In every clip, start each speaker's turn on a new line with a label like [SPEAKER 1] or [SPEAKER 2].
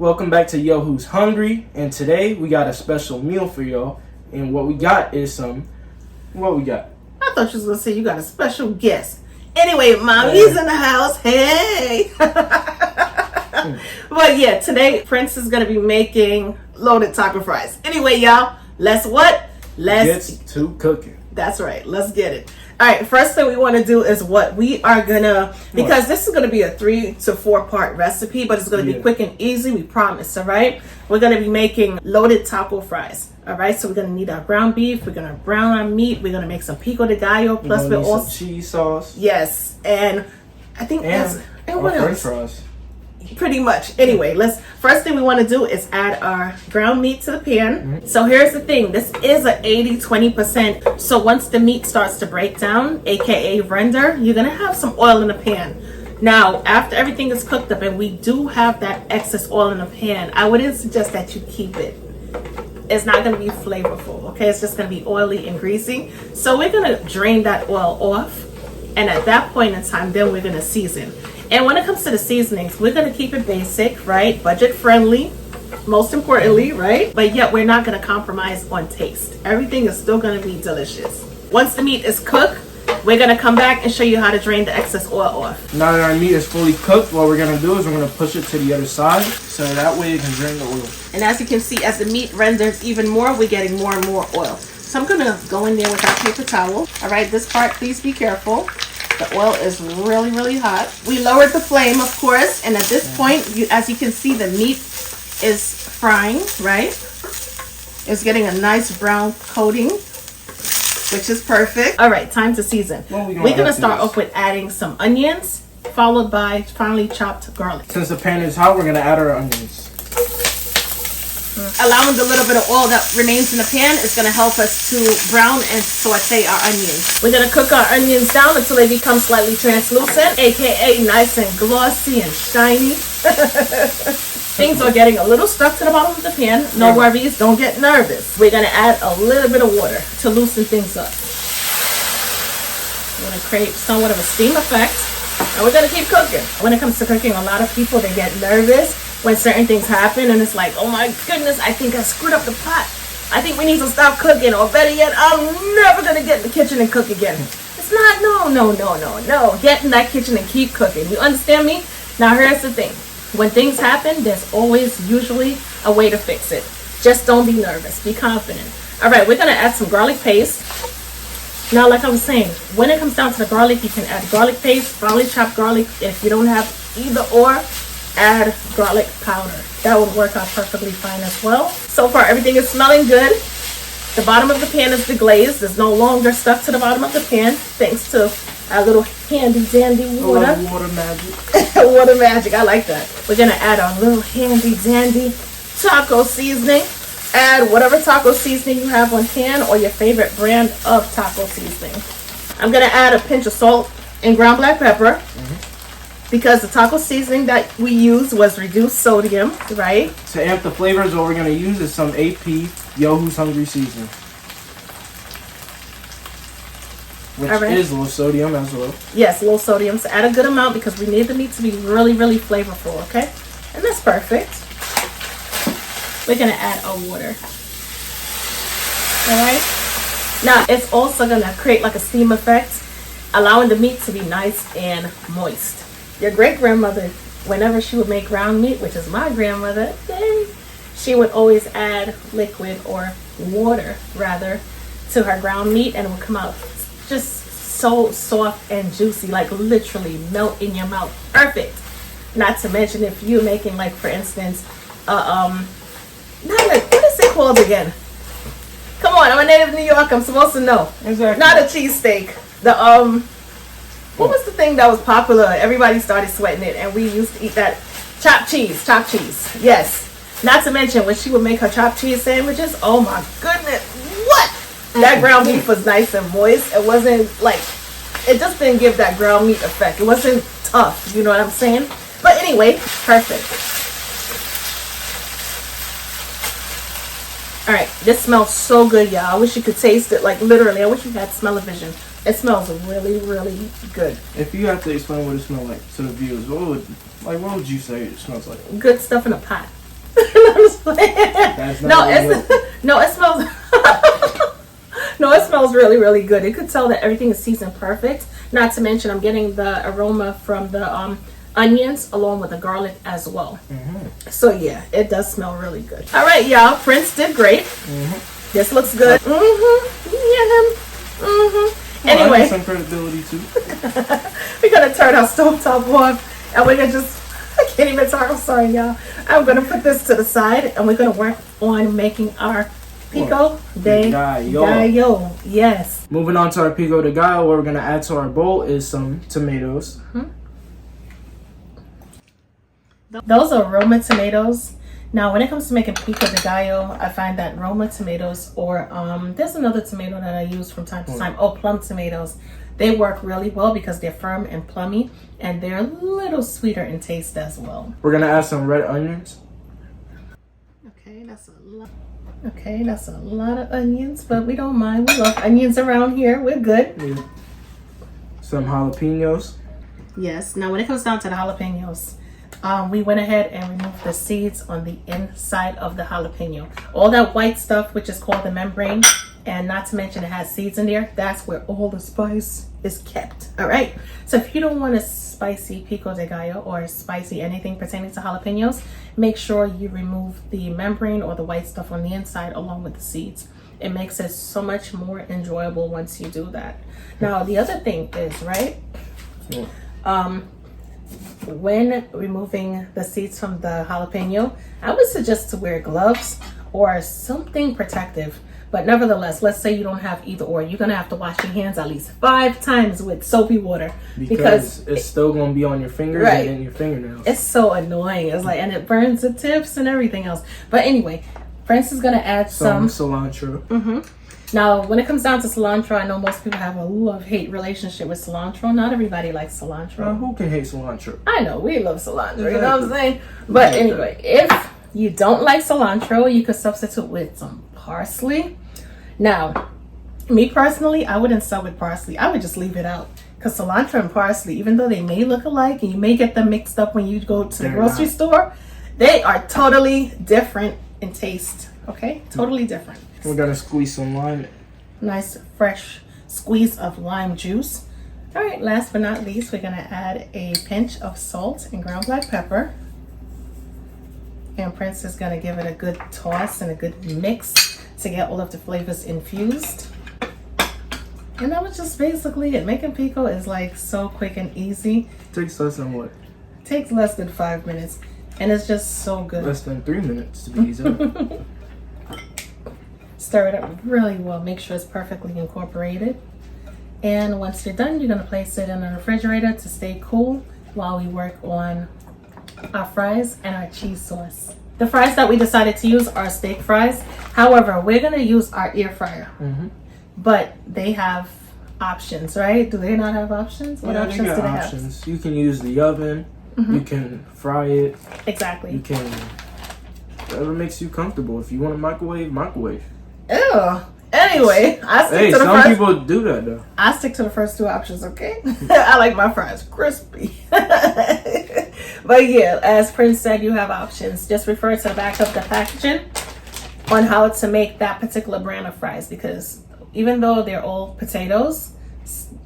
[SPEAKER 1] Welcome back to Yo Who's Hungry, and today we got a special meal for y'all. And what we got is what we got?
[SPEAKER 2] I thought you was gonna say you got a special guest. Anyway, mommy's in the house. Hey. But yeah, today Prince is gonna be making loaded taco fries. Anyway, y'all, let's
[SPEAKER 1] get to cooking.
[SPEAKER 2] That's right. Let's get it. All right. First thing we want to do is because this is going to be a 3 to 4 part recipe, but it's going to be quick and easy. We promise. All right. We're going to be making loaded taco fries. All right. So we're going to need our ground beef. We're going to brown our meat. We're going to make some pico de gallo. Plus we're also
[SPEAKER 1] some cheese sauce.
[SPEAKER 2] Yes. And I think
[SPEAKER 1] and
[SPEAKER 2] what
[SPEAKER 1] French
[SPEAKER 2] else?
[SPEAKER 1] fries.
[SPEAKER 2] Pretty much. Anyway, first thing we want to do is add our ground meat to the pan. So here's the thing. This is an 80-20%. So once the meat starts to break down, aka render, you're going to have some oil in the pan. Now, after everything is cooked up and we do have that excess oil in the pan, I wouldn't suggest that you keep it. It's not going to be flavorful, okay? It's just going to be oily and greasy. So we're going to drain that oil off. And at that point in time, then we're going to season. And when it comes to the seasonings, we're going to keep it basic, right? Budget friendly, most importantly, right? But yet we're not going to compromise on taste. Everything is still going to be delicious. Once the meat is cooked, we're going to come back and show you how to drain the excess oil off.
[SPEAKER 1] Now that our meat is fully cooked, what we're going to do is we're going to push it to the other side so that way it can drain the oil.
[SPEAKER 2] And as you can see, as the meat renders even more, we're getting more and more oil. So I'm going to go in there with our paper towel. All right, this part, please be careful. The oil is really, really hot. We lowered the flame, of course, and at this point, as you can see, the meat is frying, right? It's getting a nice brown coating, which is perfect. All right, time to season. We're gonna start off with adding some onions, followed by finely chopped garlic.
[SPEAKER 1] Since the pan is hot, we're gonna add our onions.
[SPEAKER 2] Allowing the little bit of oil that remains in the pan is going to help us to brown and saute our onions. We're going to cook our onions down until they become slightly translucent, aka nice and glossy and shiny. Things are getting a little stuck to the bottom of the pan. No worries, don't get nervous. We're going to add a little bit of water to loosen things up. We're going to create somewhat of a steam effect, and we're going to keep cooking. When it comes to cooking, a lot of people, they get nervous when certain things happen and it's like, oh my goodness, I think I screwed up the pot. I think we need to stop cooking, or better yet, I'm never gonna get in the kitchen and cook again. It's not, no. Get in that kitchen and keep cooking. You understand me? Now here's the thing. When things happen, there's always usually a way to fix it. Just don't be nervous, be confident. All right, we're gonna add some garlic paste. Now, like I was saying, when it comes down to the garlic, you can add garlic paste, finely chopped garlic. If you don't have either or, add garlic powder. That would work out perfectly fine as well. So far, everything is smelling good. The bottom of the pan is deglazed. There's no longer stuck to the bottom of the pan, thanks to our little handy dandy water.
[SPEAKER 1] Water magic.
[SPEAKER 2] Water magic, I like that. We're gonna add our little handy dandy taco seasoning. Add whatever taco seasoning you have on hand or your favorite brand of taco seasoning. I'm gonna add a pinch of salt and ground black pepper. Because the taco seasoning that we used was reduced sodium, right?
[SPEAKER 1] To amp the flavors, what we're going to use is some AP Yo Who's Hungry seasoning. Which is low sodium as well. Yes,
[SPEAKER 2] low sodium. So add a good amount because we need the meat to be really, really flavorful, okay? And that's perfect. We're going to add our water. All right? Now, it's also going to create like a steam effect, allowing the meat to be nice and moist. Your great-grandmother, whenever she would make ground meat, which is my grandmother, she would always add liquid or water, rather, to her ground meat, and it would come out just so soft and juicy, like literally melt in your mouth. Perfect. Not to mention if you're making, like, for instance, what is it called again? Come on, I'm a native New York. I'm supposed to know.
[SPEAKER 1] Exactly.
[SPEAKER 2] Not a cheesesteak. What was the thing that was popular? Everybody started sweating it, and we used to eat that. Chopped cheese. Yes. Not to mention, when she would make her chopped cheese sandwiches, oh my goodness, what? That ground beef was nice and moist. It wasn't like, it just didn't give that ground meat effect. It wasn't tough, you know what I'm saying? But anyway, perfect. All right, this smells so good, y'all. I wish you could taste it, like literally. I wish you had smell-o-vision. It smells really, really good.
[SPEAKER 1] If you have to explain what it smells like to the viewers, what would you say it smells like?
[SPEAKER 2] Good stuff in a pot. just playing.
[SPEAKER 1] That's
[SPEAKER 2] No,
[SPEAKER 1] not really
[SPEAKER 2] it's no, it smells. No, it smells really, really good. You could tell that everything is seasoned perfect. Not to mention, I'm getting the aroma from the onions along with the garlic as well. So yeah, it does smell really good. All right, y'all. Prince did great. This looks good. Anyway,
[SPEAKER 1] some credibility too.
[SPEAKER 2] we're gonna turn our stovetop off, and we're gonna I can't even talk. I'm sorry, y'all. I'm gonna put this to the side, and we're gonna work on making our pico de gallo. Yes.
[SPEAKER 1] Moving on to our pico de gallo, what we're gonna add to our bowl is some tomatoes.
[SPEAKER 2] Those are Roma tomatoes. Now, when it comes to making pico de gallo, I find that Roma tomatoes, or there's another tomato that I use from time to time. Oh, plum tomatoes. They work really well because they're firm and plummy, and they're a little sweeter in taste as well.
[SPEAKER 1] We're gonna add some red onions.
[SPEAKER 2] Okay, that's a lot. Okay, that's a lot of onions, but we don't mind. We love onions around here. We're good.
[SPEAKER 1] Yeah. Some jalapenos.
[SPEAKER 2] Yes. Now, when it comes down to the jalapenos, we went ahead and removed the seeds on the inside of the jalapeno. All that white stuff, which is called the membrane, and not to mention it has seeds in there, that's where all the spice is kept. All right. So if you don't want a spicy pico de gallo or spicy anything pertaining to jalapenos, make sure you remove the membrane or the white stuff on the inside along with the seeds. It makes it so much more enjoyable once you do that. Now, the other thing is, right? When removing the seeds from the jalapeno, I would suggest to wear gloves or something protective. But nevertheless, let's say you don't have either or. You're going to have to wash your hands at least 5 times with soapy water.
[SPEAKER 1] Because it's still going to be on your fingers and in your fingernails.
[SPEAKER 2] It's so annoying. It's like, and it burns the tips and everything else. But anyway, Francis is going to add some
[SPEAKER 1] cilantro.
[SPEAKER 2] Now, when it comes down to cilantro, I know most people have a love-hate relationship with cilantro. Not everybody likes cilantro.
[SPEAKER 1] Who can hate cilantro?
[SPEAKER 2] I know, we love cilantro, you know what I'm saying? But anyway, if you don't like cilantro, you could substitute with some parsley. Now, me personally, I wouldn't sub with parsley. I would just leave it out. Because cilantro and parsley, even though they may look alike, and you may get them mixed up when you go to the grocery store, they are totally different in taste, okay? Totally different.
[SPEAKER 1] We're gonna squeeze some lime.
[SPEAKER 2] Nice fresh squeeze of lime juice. All right, last but not least, we're gonna add a pinch of salt and ground black pepper. And Prince is gonna give it a good toss and a good mix to get all of the flavors infused. And that was just basically it. Making pico is like so quick and easy.
[SPEAKER 1] Takes less than what?
[SPEAKER 2] Takes less than 5 minutes. And it's just so good.
[SPEAKER 1] Less than 3 minutes to be exact.
[SPEAKER 2] Stir it up really well. Make sure it's perfectly incorporated. And once you're done, you're going to place it in the refrigerator to stay cool while we work on our fries and our cheese sauce. The fries that we decided to use are steak fries. However, we're going to use our air fryer. But they have options, right? Do they not have options? What options do they have?
[SPEAKER 1] You can use the oven. You can fry it.
[SPEAKER 2] Exactly.
[SPEAKER 1] You can, whatever makes you comfortable. If you want to microwave.
[SPEAKER 2] Ew. Anyway, I stick to the
[SPEAKER 1] some people do that though.
[SPEAKER 2] I stick to the first 2 options, okay? I like my fries crispy. But yeah, as Prince said, you have options. Just refer to the back of the packaging on how to make that particular brand of fries, because even though they're all potatoes,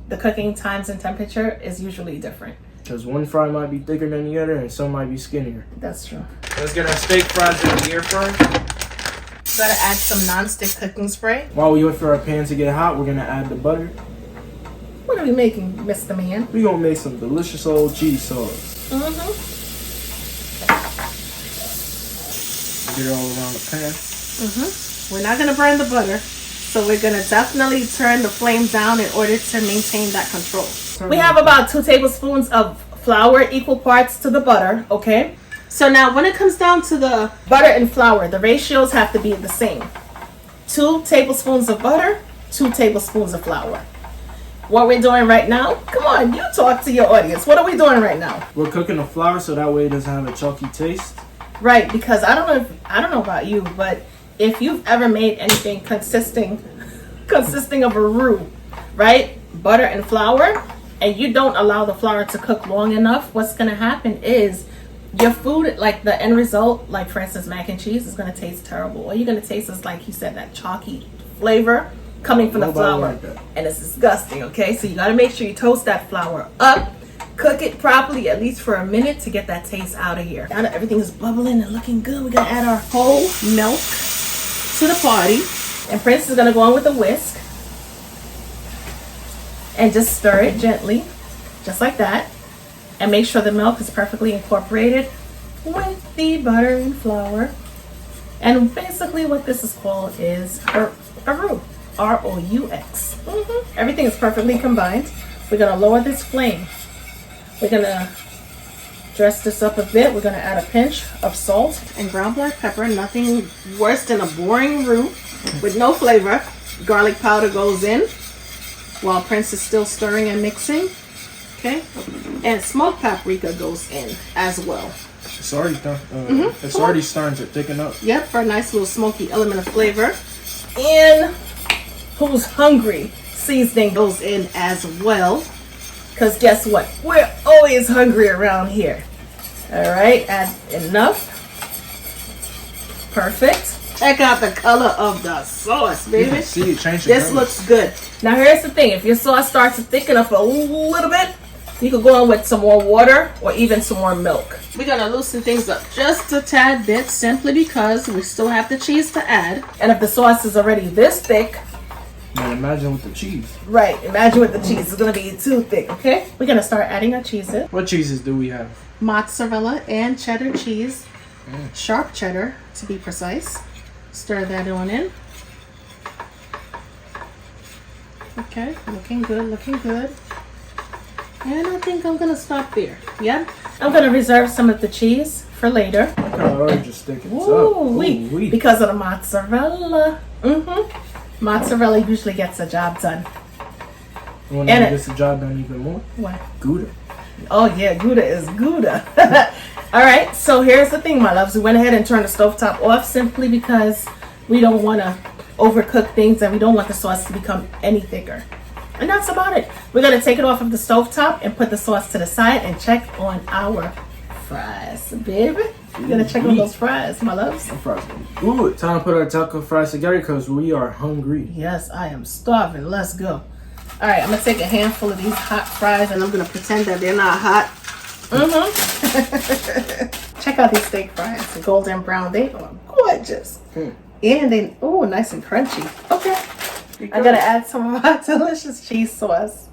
[SPEAKER 2] the cooking times and temperature is usually different.
[SPEAKER 1] Because one fry might be thicker than the other and some might be skinnier.
[SPEAKER 2] That's true.
[SPEAKER 1] Let's get our steak fries in the air fryer.
[SPEAKER 2] Gotta add some non-stick cooking spray.
[SPEAKER 1] While we wait for our pan to get hot, we're gonna add the butter.
[SPEAKER 2] What are we making, Mr. Man?
[SPEAKER 1] We're gonna make some delicious old cheese sauce. Get it all around the pan.
[SPEAKER 2] We're not gonna burn the butter, so we're gonna definitely turn the flame down in order to maintain that control. We have about 2 tablespoons of flour, equal parts to the butter, okay? So now when it comes down to the butter and flour, the ratios have to be the same. 2 tablespoons of butter, 2 tablespoons of flour. What we're doing right now, come on, you talk to your audience. What are we doing right now?
[SPEAKER 1] We're cooking the flour so that way it doesn't have a chalky taste.
[SPEAKER 2] Right, because I don't know about you, but if you've ever made anything consisting of a roux, right? Butter and flour, and you don't allow the flour to cook long enough, what's going to happen is your food, like the end result, like for instance mac and cheese, is going to taste terrible. All you're going to taste is, like you said, that chalky flavor coming from the flour,
[SPEAKER 1] like that.
[SPEAKER 2] and it's disgusting. Okay, so you got to make sure you toast that flour up, cook it properly at least for a minute to get that taste out of here. Now that everything is bubbling and looking good, we're going to add our whole milk to the party, and Prince is going to go on with a whisk and just stir it gently, just like that. And make sure the milk is perfectly incorporated with the butter and flour. And basically what this is called is a roux. R-O-U-X. Everything is perfectly combined. We're going to lower this flame. We're going to dress this up a bit. We're going to add a pinch of salt and ground black pepper. Nothing worse than a boring roux with no flavor. Garlic powder goes in while Prince is still stirring and mixing. Okay, and smoked paprika goes in as well.
[SPEAKER 1] It's already done. It's already starting to thicken up.
[SPEAKER 2] Yep, for a nice little smoky element of flavor. And Who's Hungry seasoning goes in as well. Because guess what? We're always hungry around here. All right, add enough. Perfect. Check out the color of the sauce, baby.
[SPEAKER 1] You can see it changing.
[SPEAKER 2] This looks good. Now here's the thing. If your sauce starts to thicken up a little bit, you could go on with some more water or even some more milk. We're going to loosen things up just a tad bit simply because we still have the cheese to add. And if the sauce is already this thick,
[SPEAKER 1] Man, imagine with the cheese.
[SPEAKER 2] right, imagine with the cheese. It's going to be too thick, okay? We're going to start adding our cheeses.
[SPEAKER 1] What cheeses do we have?
[SPEAKER 2] Mozzarella and cheddar cheese. Sharp cheddar, to be precise. Stir that on in. Okay, looking good, looking good. And I think I'm gonna stop there. Yep. I'm gonna reserve some of the cheese for later.
[SPEAKER 1] I already just thinking it's up.
[SPEAKER 2] Ooh-wee. Because of the mozzarella. Mozzarella usually gets the job done.
[SPEAKER 1] You want to get the job done even more?
[SPEAKER 2] What?
[SPEAKER 1] Gouda.
[SPEAKER 2] Oh yeah, Gouda is Gouda. All right, so here's the thing, my loves. We went ahead and turned the stovetop off simply because we don't want to overcook things and we don't want the sauce to become any thicker. And that's about it. We're going to take it off of the stovetop and put the sauce to the side and check on our fries, baby. We're going to check on those fries, my loves.
[SPEAKER 1] Some fries. Ooh, time to put our taco fries together because we are hungry.
[SPEAKER 2] Yes, I am starving. Let's go. All right, I'm going to take a handful of these hot fries and I'm going to pretend that they're not hot. Check out these steak fries, golden brown. They are gorgeous. And they, ooh, nice and crunchy. Okay. I gotta add some of our delicious cheese sauce.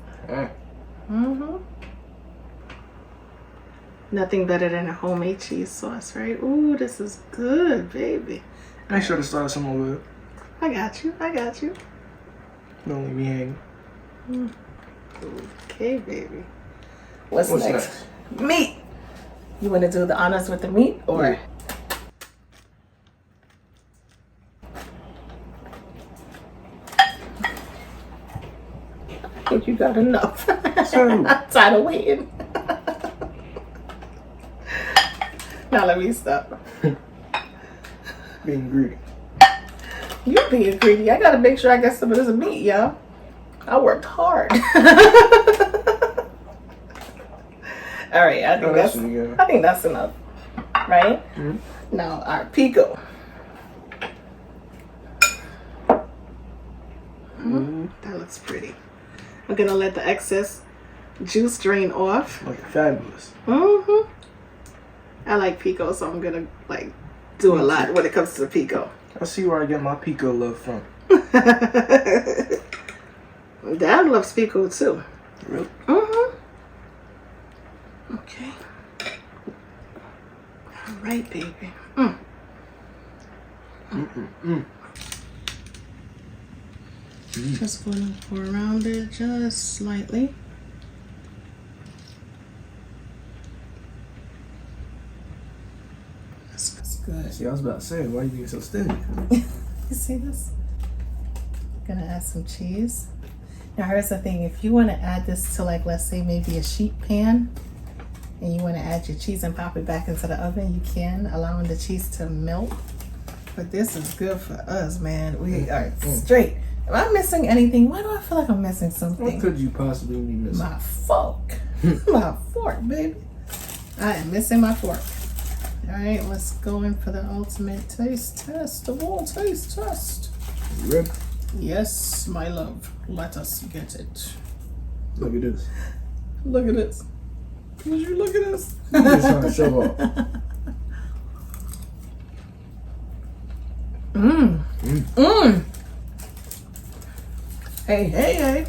[SPEAKER 2] Nothing better than a homemade cheese sauce, right? Ooh, this is good, baby.
[SPEAKER 1] Make sure to start some over it.
[SPEAKER 2] I got you. I got you.
[SPEAKER 1] Don't leave me hanging.
[SPEAKER 2] Okay, baby. What's next? Meat. You want to do the honors with the meat, or?
[SPEAKER 1] Yeah.
[SPEAKER 2] I think you got enough.
[SPEAKER 1] So,
[SPEAKER 2] I'm tired of waiting. Now let me stop.
[SPEAKER 1] being greedy.
[SPEAKER 2] You being greedy. I gotta make sure I get some of this meat, y'all. I worked hard. All right, I think that's enough, right? Now our pico. That looks pretty. I'm gonna let the excess juice drain off.
[SPEAKER 1] Like fabulous.
[SPEAKER 2] I like pico, so I'm gonna like do a lot when it comes to the pico.
[SPEAKER 1] I see where I get my pico love from.
[SPEAKER 2] Dad loves pico too.
[SPEAKER 1] Really?
[SPEAKER 2] Okay. All right, baby. Just gonna pour around it just slightly. That's good.
[SPEAKER 1] See, I was about to say, why are you being so stingy?
[SPEAKER 2] You see this? Gonna add some cheese. Now here's the thing, if you want to add this to, like, let's say maybe a sheet pan and you want to add your cheese and pop it back into the oven, you can, allowing the cheese to melt. But this is good for us, man. We are straight. Am I missing anything? Why do I feel like I'm missing something?
[SPEAKER 1] What could you possibly be missing?
[SPEAKER 2] My fork. My fork, baby. I am missing my fork. All right, let's go in for the ultimate taste test of all taste test.
[SPEAKER 1] You ready?
[SPEAKER 2] Yes, my love. Let us get it.
[SPEAKER 1] Look at this.
[SPEAKER 2] Look at this. Would you look at this?
[SPEAKER 1] I'm just trying to show off.
[SPEAKER 2] Hey, hey, hey.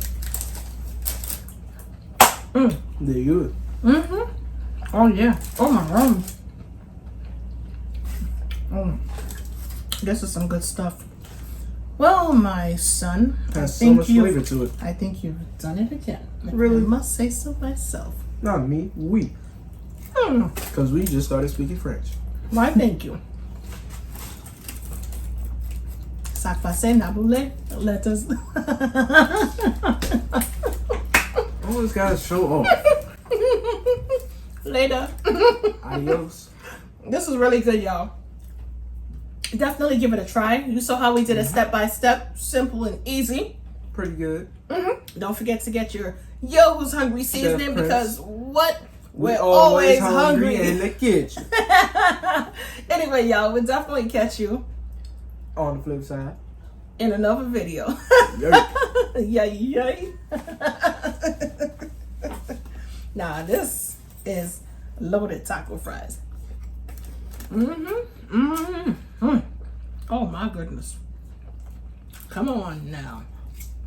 [SPEAKER 1] They're good.
[SPEAKER 2] Oh, yeah. Oh, my God. This is some good stuff. Well, my son,
[SPEAKER 1] Has so much flavor to it.
[SPEAKER 2] I think you've done it again.
[SPEAKER 1] Really?
[SPEAKER 2] I must say so myself.
[SPEAKER 1] Not me, we. Because we just started speaking French.
[SPEAKER 2] Why, thank you. Ça passe, naboule. Let us.
[SPEAKER 1] Always gotta show off.
[SPEAKER 2] Later.
[SPEAKER 1] Adios.
[SPEAKER 2] This is really good, y'all. Definitely give it a try. You saw how we did it step by step, simple and easy.
[SPEAKER 1] Pretty good.
[SPEAKER 2] Don't forget to get your Yo Who's Hungry seasoning because what?
[SPEAKER 1] We're always hungry in the kitchen.
[SPEAKER 2] Anyway, y'all, we'll definitely catch you
[SPEAKER 1] On the flip side.
[SPEAKER 2] in another video. Yay, yay. Nah, this is loaded taco fries. Oh my goodness. Come on now.